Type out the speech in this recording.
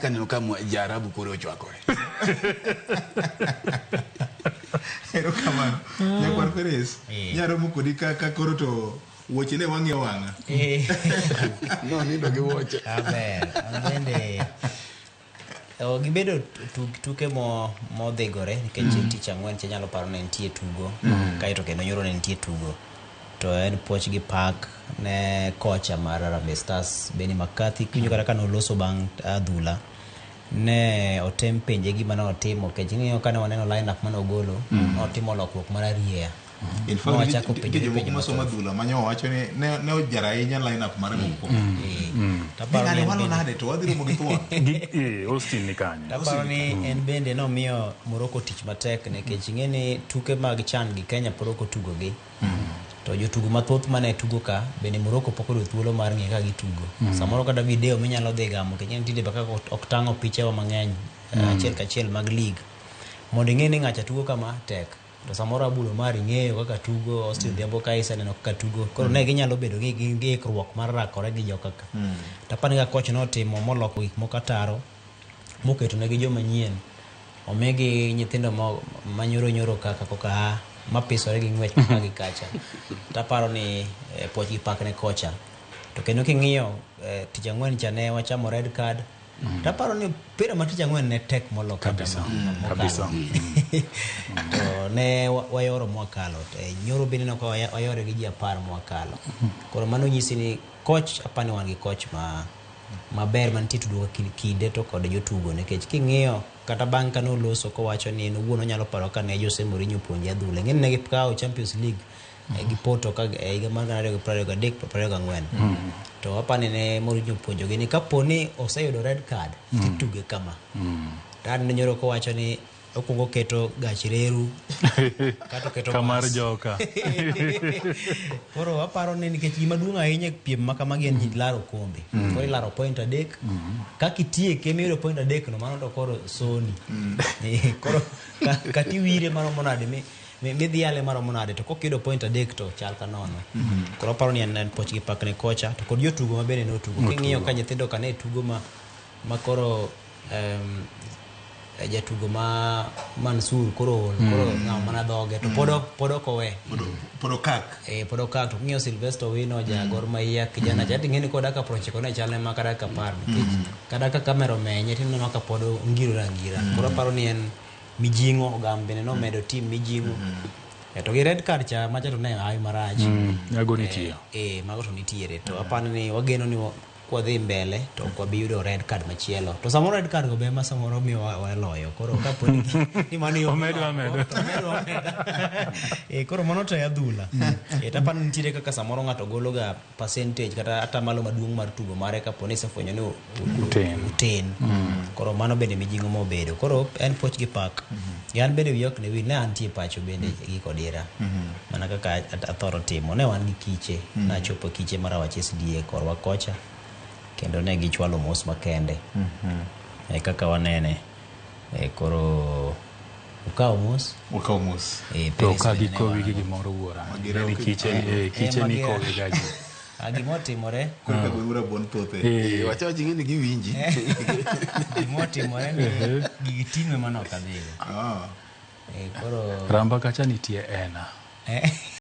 Kaneno kama jarabu kore ochwakore. Ero kamano. Nyakwar Peres. Nyaro mukodi ka koro to wuoche ne wang'e wang'a. No nindo gi wuoche. Aber, bende gibedo tuke modhigore nikech tich ang'wen nyalo paro ne nitie tugo kaito kendo nyoro ne nitie tugo to en poch gi pak ne kocha mar Harambee Stars Benny McCarthy kunyo kata kano loso bang' adhula ne otem penje gima ne otimo kech ng'iyo kane waneno line up mane ogolo otimo lokruok mar ariya. In fact, penjo masoma adhula manyo wacho ni ne ojara ahinya line up mar moko. Ng'ane walo nade to wadhi romo gi thuon. Austin ni kanyo. Taparo ni en bende nomiyo Morocco tich matek nikech ing'eni tuke mag chan gi Kenya pok otugo gi. To jotugo mathoth mane tugo ka bende Morocco pok oyudo thuolo mar ng'e ka gitugo. Samoro kata video minyalo dhi gamo kenya tinde baka ok tang'o pichewa mang'eny achiel kachiel mag league. Mondo ing'e ni ng'acha tugo kama tek. To samoro abulo mari ng'eyo kaka tugo Austin Dhiambo ka iseneno kaka tugo koro ne ginyalo bedo gi ng'ikruok mar rakore gi jokaka. Tapani ka coach notimo moloko gik moko ataro moketo ne gi joma nyien omegi nyithindo manyoro kaka koka mapisore gi ng'wech kaka gi kacha. Taparo ni poch gi pak ne kocha to kendo king'iyo tich ang'wen cha ne wachamo red card. Taparo ni pira matich ang'wen ne tek molo kabisa. To ne wayoro mwakalo nyoro bende no wayore gi ji 10 mwakalo. Koro mano nyisi ni coach apani wan gi coach maber mantie tudo kinde to kod jotugo nikech king'iyo kata bang' kano loso ko wacho ni en wuono nyalo paro ka ne Jose Mourinho puonje adhula ng'eni ne gikawo Champions League gi Porto ka higa mar 2023-24 to apani ne Mourinho puonjogi ni kaponi oseyudo red card tituge kama tad ne nyoro ko wacho ni okungo keto gachireru kato keto kamar joka. Koro aparo ni nikech gima duong' ahinya piem makama gi en laro kombe koro ilaro point adek kakitie kemiyudo point adek no mano to koro soni koro katiwire mano monade midhi yale maro monade to kokido point adek to chal ka nono. Koro aparo ni en poch gi pak ne kocha to kod jotugo mabende no tugo king'iyo ka nyithindo kane tugo ma koro jatugo ma Mansur koro ng'aw mana dhoge to podo kowe Podo kak to ng'iyo Sylvester Wino ja Gor Mahia kijana chati ng'eni koda ka procheko ne chal ne makara ka par nikech kada ka kamera menye tinno maka podo ngira. Koro paro ni en mijingo ogambe ne no medo team mijingo to gi red card cha macha to ne ai maraj yago nitie mago to nitiere to apani ni wageno ni kwa dhi mbele to kwa biyudo red card machielo to samoro red card go be ma samoro mi waloyo koro kaponi ni mani yo omedo koro mono to adhula tapani nitiere kaka samoro ng'ato golo ga percentage kata atamalo maduong' mar tugo mare kaponi sefwenyo ni uten koro mano bende mijingo mobedo koro en poch gi pak yan bende wiok ne wi ne antie pacho bende gi kodira mana kaka athoro timo ne wan gi kiche na chopo kiche mara SDA korwa kocha kendo ne gichwalo mos makende kaka wanene koro ukaw mos to ka gikowi gi gimoro wuora ni kiche ni kowi gaji gimotimore koro ka gura bon thote Wacho ji ng'eni giwinji. gimotimore ni giting'we manok adhigo ah koro ramba kacha nitie ena